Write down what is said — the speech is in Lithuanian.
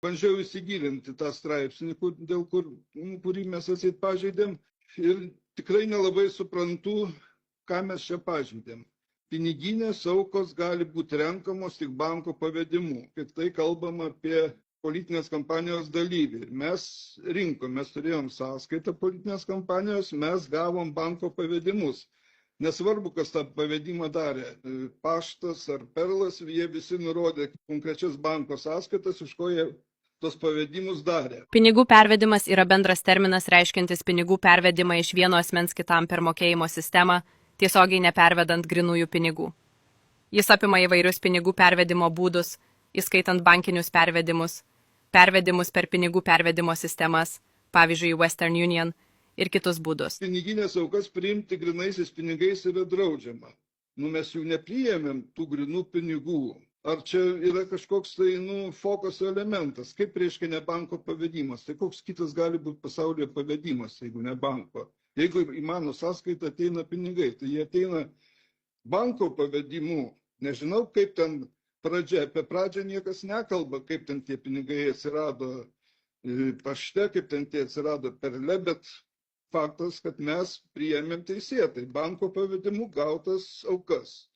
bandžiau įsigilinti tą straipsnį, kurį mes atseit pažeidėm ir tikrai nelabai suprantu, ką mes čia pažeidėm. Piniginės aukos gali būti renkamos tik banko pavedimu. Ir tai kalbam apie politinės kampanijos dalyvį. Mes rinkom, mes turėjom sąskaitą politinės kampanijos, mes gavom banko pavedimus. Nesvarbu, kas tą pavedimą darė. Paštas ar Perlas, jie visi nurodė konkrečias banko sąskaitas, iš ko jie tos pavedimus darė. Pinigų pervedimas yra bendras terminas reiškiantis pinigų pervedimą iš vieno asmens kitam per mokėjimo sistemą, tiesiogiai nepervedant grinųjų pinigų. Jis apima įvairius pinigų pervedimo būdus, įskaitant bankinius pervedimus, pervedimus per pinigų pervedimo sistemas, pavyzdžiui Western Union, ir kitus būdus. Piniginės aukas priimti grinaisiais pinigais yra draudžiama. Mes jų nepriėmėm tų grinų pinigų. Ar čia yra kažkoks tai, fokuso elementas? Kaip reiškia ne banko pavedimas? Tai koks kitas gali būti pasaulyje pavedimas, jeigu ne banko? Jeigu į mano sąskaitą ateina pinigai, tai jie ateina banko pavedimu. Nežinau, kaip ten pradžia. Apie pradžią niekas nekalba, kaip ten tie pinigai atsirado pašte, kaip ten tie atsirado Perle, bet faktas, kad mes priėmėm teisėtai banko pavedimu gautas aukas.